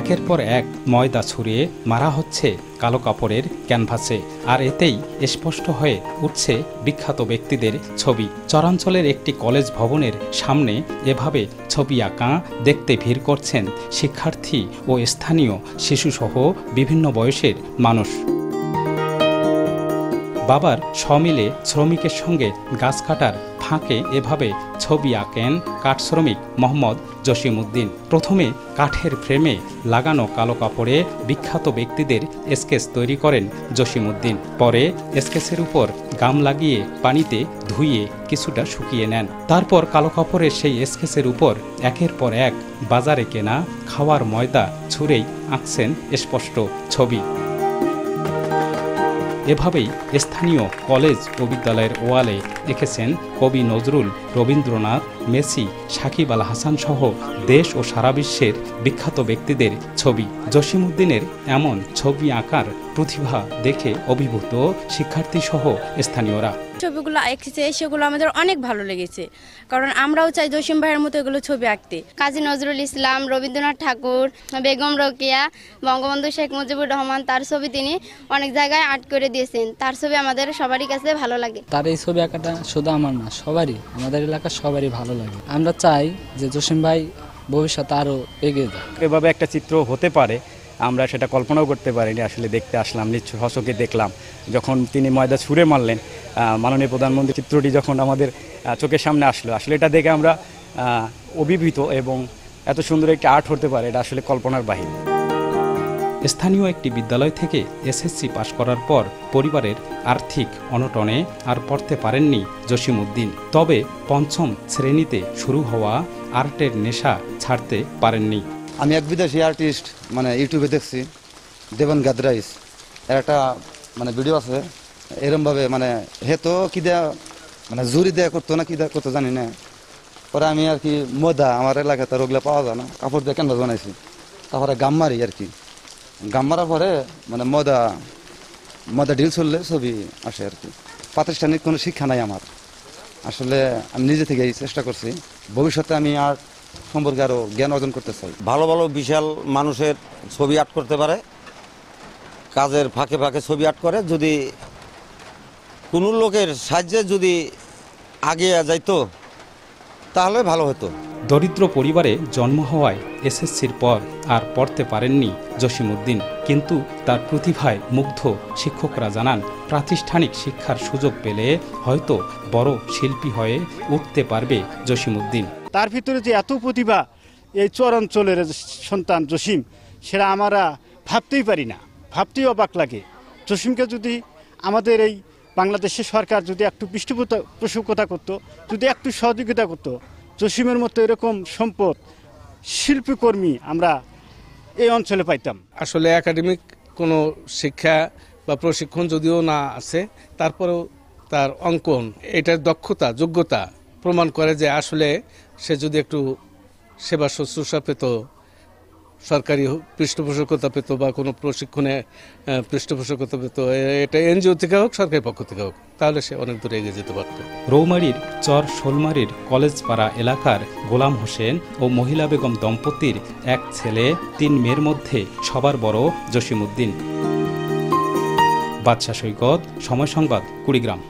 একের পর এক ময়দা ছড়িয়ে মারা হচ্ছে কালো কাপড়ের ক্যানভাসে, আর এতেই স্পষ্ট হয়ে উঠছে বিখ্যাত ব্যক্তিদের ছবি। চরাঞ্চলের একটি কলেজ ভবনের সামনে এভাবে ছবি আঁকা দেখতে ভিড় করছেন শিক্ষার্থী ও স্থানীয় শিশুসহ বিভিন্ন বয়সের মানুষ। বাবার সমিলে শ্রমিকের সঙ্গে গাছ কাটার ফাঁকে এভাবে ছবি আঁকেন কাঠ শ্রমিক মোহাম্মদ জসিমউদ্দিন। প্রথমে কাঠের ফ্রেমে লাগানো কালো কাপড়ে বিখ্যাত ব্যক্তিদের স্কেচ তৈরি করেন জসিমউদ্দিন। পরে স্কেচের উপর গাম লাগিয়ে পানিতে ধুইয়ে কিছুটা শুকিয়ে নেন। তারপর কালো কাপড়ের সেই স্কেচের উপর একের পর এক বাজারে কেনা খাওয়ার ময়দা ছুঁড়েই আঁকছেন স্পষ্ট ছবি। এভাবেই স্থানীয় কলেজ ও বিদ্যালয়ের ওয়ালে এঁকেছেন কবি নজরুল, রবীন্দ্রনাথ, মেসি, সাকিব আল হাসান সহ দেশ ও সারা বিশ্বের বিখ্যাত ব্যক্তিদের ছবি। জসিমউদ্দিনের এমন ছবি আঁকার প্রতিভা দেখে অভিভূত শিক্ষার্থী সহ স্থানীয়রা। ছবিগুলো এঁকেছে সেগুলো আমাদের অনেক ভালো লেগেছে, কারণ আমরাও চাই জসিম ভাইয়ের মতো এগুলো ছবি আঁকতে। কাজী নজরুল ইসলাম, রবীন্দ্রনাথ ঠাকুর, বেগম রোকেয়া, বঙ্গবন্ধু শেখ মুজিবুর রহমান, তার ছবি তিনি অনেক জায়গায় আর্ট করে দিয়েছেন। তার ছবি আমাদের সবারই কাছে ভালো লাগে। তার এই ছবি আঁকাটা শুধু আমার না, সবারই, আমাদের এলাকার সবারই ভালো লাগে। আমরা চাই যে জসিম ভাই ভবিষ্যতে আরও এগিয়ে যায়। এভাবে একটা চিত্র হতে পারে আমরা সেটা কল্পনাও করতে পারিনি। আসলে দেখতে আসলাম, নিজ হসকে দেখলাম যখন তিনি ময়দা ছুঁড়ে মারলেন, মাননীয় প্রধানমন্ত্রী চিত্রটি যখন আমাদের চোখের সামনে আসলো, আসলে এটা দেখে আমরা অভিভূত এবং এত সুন্দর একটি আর্ট হতে পারে এটা আসলে কল্পনার বাহিরে। স্থানীয় একটি বিদ্যালয় থেকে এসএসসি পাশ করার পর পরিবারের আর্থিক অনটনে আর পড়তে পারেননি জসিমউদ্দিন। তবে পঞ্চম শ্রেণীতে শুরু হওয়া আর্টের নেশা ছাড়তে পারেননি। আমি এক বিদেশি আর্টিস্ট ইউটিউবে দেখছি, দেবন গাদরাইস এর একটা ভিডিও আছে, এরমভাবে হে তো কি দেয়া জুরি দেয়া করতো না কি দেয়া করতো জানি না। পরে আমি আর কি ময়দা, আমার এলাকাতে ওগুলো পাওয়া যায় না, কাপড় দিয়ে ক্যানভাস বানাইছি। তারপরে গাম মারি আর কি, গাম মারার পরে ময়দা ডিল চললে ছবি আসে আর কি। প্রাতিষ্ঠানিক কোনো শিক্ষা নাই আমার, আসলে আমি নিজে থেকে চেষ্টা করছি। ভবিষ্যতে আমি আর্ট সম্পর্কে আরো জ্ঞান অর্জন করতে চাই। ভালো ভালো বিশাল মানুষের ছবি আর্ট করতে পারে, কাজের ফাঁকে ফাঁকে ছবি আর্ট করে। যদি কোনো লোকের সাহায্যে যদি আগে যাইতো তাহলে ভালো হতো। দরিদ্র পরিবারে জন্ম হওয়ায় এসএসসির পর আর পড়তে পারেননি জসিমউদ্দিন, কিন্তু তার প্রতিভায় মুগ্ধ শিক্ষকরা জানান প্রাতিষ্ঠানিক শিক্ষার সুযোগ পেলে হয়তো বড় শিল্পী হয়ে উঠতে পারবে জসিমউদ্দিন। তার ভিতরে যে এত প্রতিভা, এই চরাঞ্চলের সন্তান জসিম, সেটা আমরা ভাবতেই পারি না, ভাবতেই অবাক লাগে। জসিমকে যদি আমাদের এই বাংলাদেশের সরকার যদি একটু পৃষ্ঠপোষকতা করতো, যদি একটু সহযোগিতা করতো, জসিমের মতো এরকম সম্পদ শিল্পীকর্মী আমরা এই অঞ্চলে পাইতাম। আসলে একাডেমিক কোনো শিক্ষা বা প্রশিক্ষণ যদিও না আছে, তারপরেও তার অঙ্কন, এটার দক্ষতা যোগ্যতা প্রমাণ করে যে আসলে সে যদি একটু সেবা শুশ্রূষা পেত, সরকারি পৃষ্ঠপোষকতা পেত বা কোনো প্রশিক্ষণে পৃষ্ঠপোষকতা পেত, এটা এনজিও থেকে হোক সরকারি পক্ষ থেকে হোক, তাহলে সে অনেক দূরে এগিয়ে যেতে পারত। রৌমারীর চর শোলমারীর কলেজপাড়া এলাকার গোলাম হোসেন ও মহিলা বেগম দম্পতির এক ছেলে 3 মেয়ের মধ্যে সবার বড় জসিমউদ্দিন। বাদশা সৈকত, সময় সংবাদ, কুড়িগ্রাম।